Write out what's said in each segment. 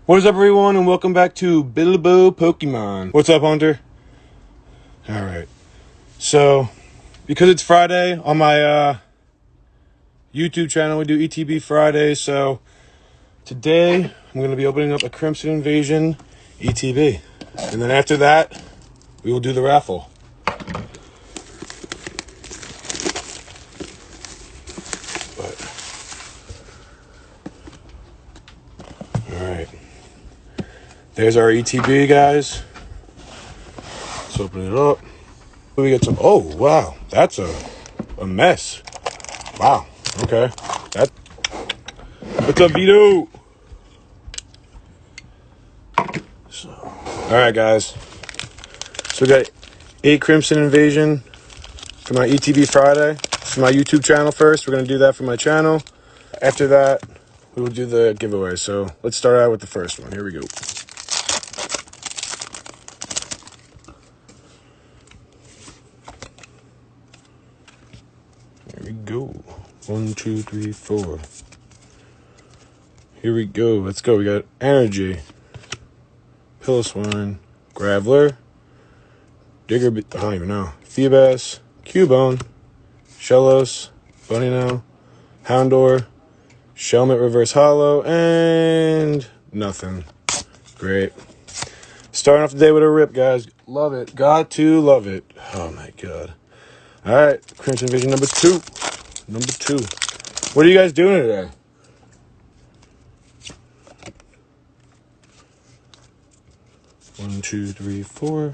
What is up, everyone, and welcome back to Bilbo Pokemon. What's up, Hunter? Alright. So, because it's Friday on my YouTube channel, we do ETB Friday. So, today I'm going to be opening up a Crimson Invasion ETB. And then after that, we will do the raffle. Alright. There's our ETB, guys. Let's open it up. We get some. Oh, wow. That's a mess. Wow. Okay. What's up, Vito? Alright, guys. So we got 8 Crimson Invasion for my ETB Friday. For my YouTube channel first. We're going to do that for my channel. After that, we will do the giveaway. So let's start out with the first one. Here we go. Here we go. 1, 2, 3, 4. Here we go. Let's go. We got Energy, Piloswine, Graveler, Digger, I don't even know, Feebas, Cubone, Shellos, Bunnino, Houndour, Shelmet Reverse Hollow, and nothing. Great. Starting off the day with a rip, guys. Love it. Got to love it. Oh, my God. All right. Crimson Vision number 2. Number 2. What are you guys doing today? One, 2, 3, 4.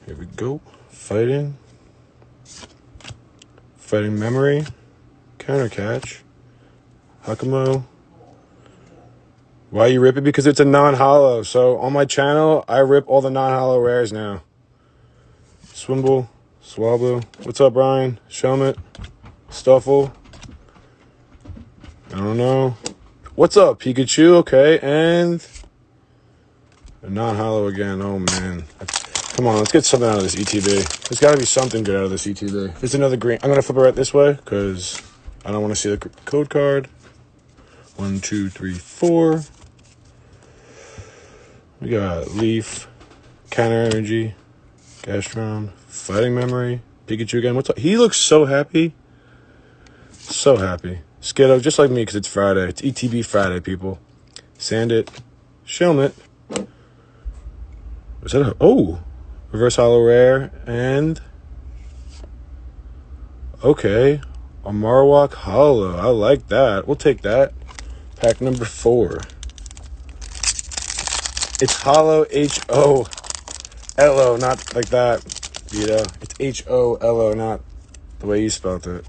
Here we go. Fighting Memory. Counter Catch. Hakamo. Why you rip it? Because it's a non-hollow. So on my channel, I rip all the non-hollow rares now. Swimble. Swablu. What's up, Brian? Shelmet. Stuffle. I don't know. What's up, Pikachu? Okay, and a non-hollow again. Oh, man. Come on, let's get something out of this ETB. There's got to be something good out of this ETB. There's another green. I'm going to flip it right this way because I don't want to see the code card. 1, 2, 3, 4. We got Leaf, Counter Energy, Gastron, Fighting Memory, Pikachu again. What's up? He looks so happy. So happy. Skiddo, just like me because it's Friday. It's ETB Friday, people. Sandit, Shelmet. Is that a... Oh! Reverse Hollow Rare, and... Okay. A Marowak Hollow. I like that. We'll take that. Pack number 4. It's Hollow H-O-L-O, not like that, Vito. It's H-O-L-O, not the way you spelled it.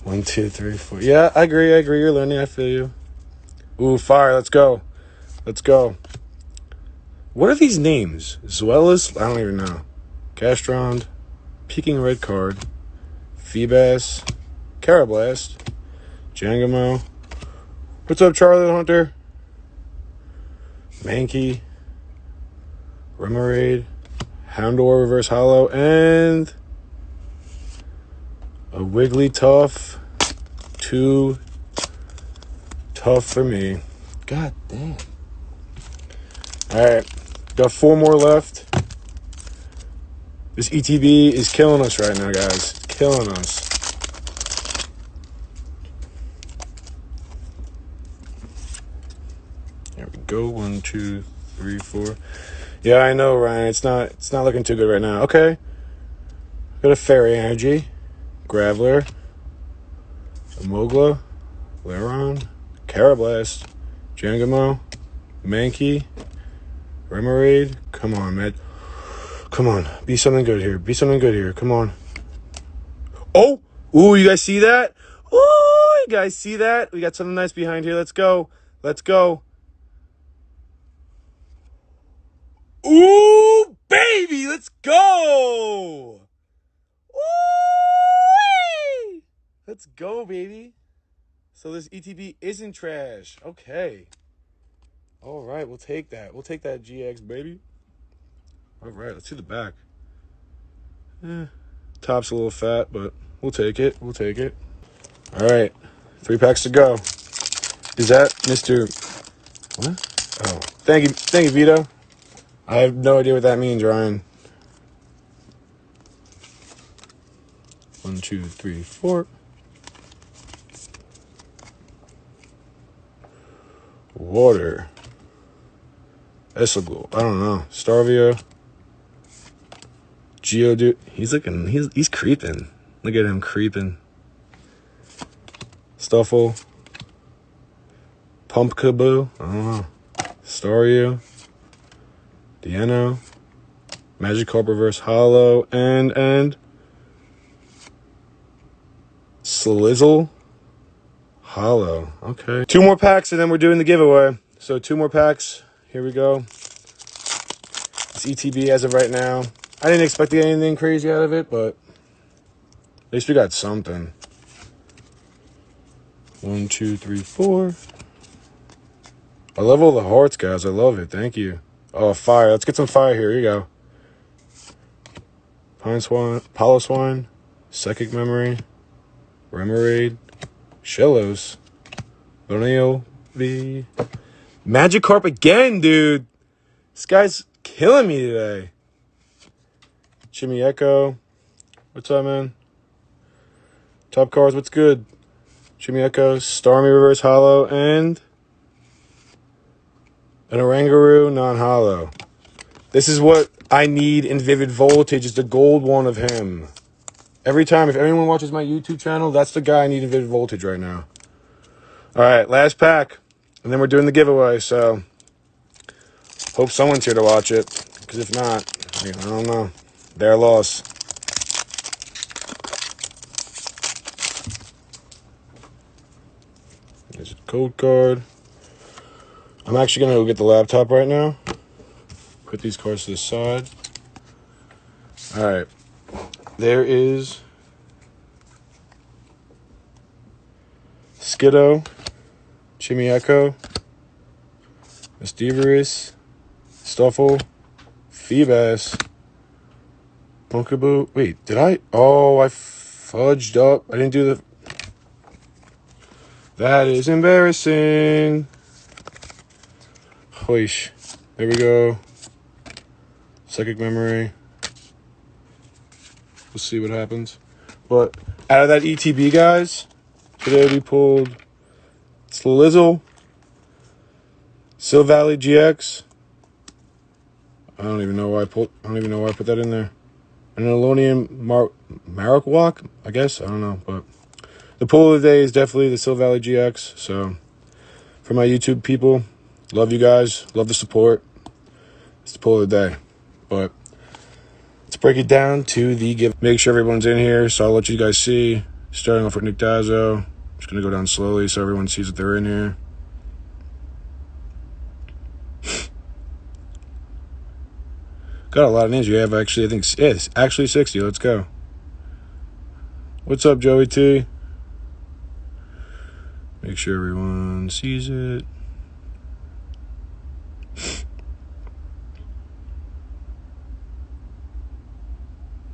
1, 2, 3, 4. Yeah, I agree. You're learning. I feel you. Ooh, fire. Let's go. Let's go. What are these names? Zweilous? I don't even know. Castron, Peking Red Card, Feebas, Carablast, Jangamo. What's up, Charlie Hunter? Mankey, Remoraid, Houndour Reverse Hollow, and a Wigglytuff. Too tough for me. God damn. Alright. Got 4 more left. This ETB is killing us right now, guys. It's killing us. There we go. 1, 2, 3, 4. Yeah, I know, Ryan. It's not looking too good right now. Okay. Got a Fairy Energy, Graveler, Mogla, Laron, Carablast, Jangamo, Mankey, Remoraid. Come on, man. Come on. Be something good here. Be something good here. Come on. Oh! Ooh, you guys see that? Ooh, you guys see that? We got something nice behind here. Let's go. Let's go. Ooh, baby! Let's go! Ooh! Let's go, baby. So this ETB isn't trash. Okay. All right, we'll take that. We'll take that GX, baby. All right, let's do the back. Top's a little fat, but we'll take it. We'll take it. All right. 3 packs to go. Is that Mr. What? Oh, thank you, Vito. I have no idea what that means, Ryan. 1, 2, 3, 4. Water. Esselgul. I don't know. Starvio. Geodude. He's creeping. Look at him creeping. Stuffle. Pumpkaboo. I don't know. Staryu. Deano. Magikarp Reverse Hollow. And Slizzle. Hollow. Okay. 2 more packs and then we're doing the giveaway. So 2 more packs. Here we go. It's ETB as of right now. I didn't expect to get anything crazy out of it, but at least we got something. 1, 2, 3, 4. I love all the hearts, guys. I love it. Thank you. Oh, fire. Let's get some fire here. Here you go. Pine Swan, Piloswine, Psychic Memory, Remoraid, Shellos, Boneo V, Magikarp again, dude. This guy's killing me today. Chimmy-Echo. What's up, man? Top cards, what's good? Chimmy-Echo, Starmie Reverse Hollow, and an Oranguru non-hollow. This is what I need in Vivid Voltage, is the gold one of him. Every time, if anyone watches my YouTube channel, that's the guy I need in Vivid Voltage right now. All right, last pack. And then we're doing the giveaway, so hope someone's here to watch it. Because if not, I don't know. Their loss. There's a code card. I'm actually going to go get the laptop right now. Put these cards to the side. All right. There is Skiddo, Chimmy-Echo, Mystiverous, Stuffle, Feebas, Pumpkaboo. Wait, did I? Oh, I fudged up. I didn't do the... That is embarrassing. Hoish. There we go. Psychic Memory. We'll see what happens. But out of that ETB, guys, today we pulled Slizzle, Silvally GX. I don't even know why I put that in there. An Alonian Marowak, I guess. I don't know, but the pull of the day is definitely the Silvally GX. So for my YouTube people, love you guys, love the support. It's the pull of the day. But let's break it down to the give. Make sure everyone's in here, so I'll let you guys see. Starting off with Nick Dazzo. Just going to go down slowly so everyone sees that they're in here. Got a lot of names. We have actually, I think, it's actually 60. Let's go. What's up, Joey T? Make sure everyone sees it.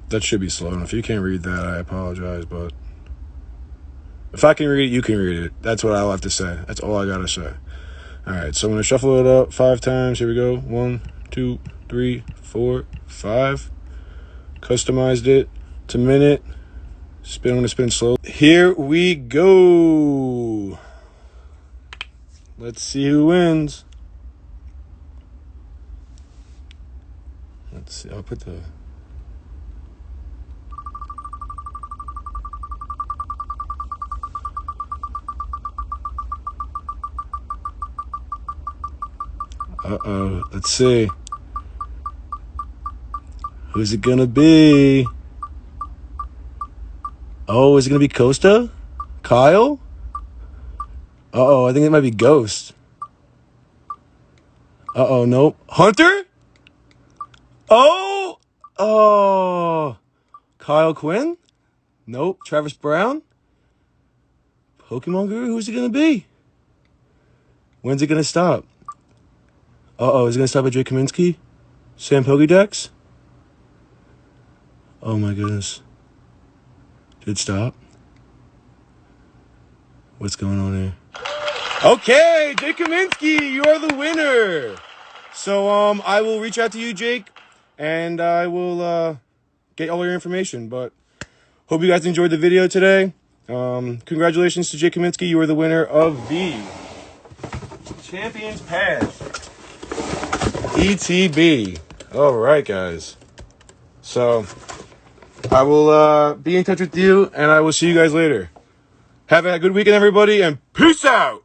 That should be slow enough. If you can't read that, I apologize, but if I can read it, you can read it. That's what I'll have to say. That's all I gotta say. All right, so I'm gonna shuffle it up 5 times. Here we go. 1, 2, 3, 4, 5. Customized it to minute. I'm gonna spin slow. Here we go. Let's see who wins. Let's see. I'll put the... Uh-oh. Let's see. Who's it gonna be? Oh, is it gonna be Costa? Kyle? Uh-oh, I think it might be Ghost. Uh-oh, nope. Hunter? Oh! Oh! Kyle Quinn? Nope. Travis Brown? Pokemon Guru? Who's it gonna be? When's it gonna stop? Uh-oh, is it gonna stop at Jake Kaminsky? Sam Pokédex? Oh my goodness. Did it stop? What's going on here? Okay, Jake Kaminsky, you are the winner. So I will reach out to you, Jake, and I will get all your information. But hope you guys enjoyed the video today. Congratulations to Jake Kaminsky. You are the winner of the Champions Pass ETB. All right, guys. So I will be in touch with you, and I will see you guys later. Have a good weekend, everybody, and peace out.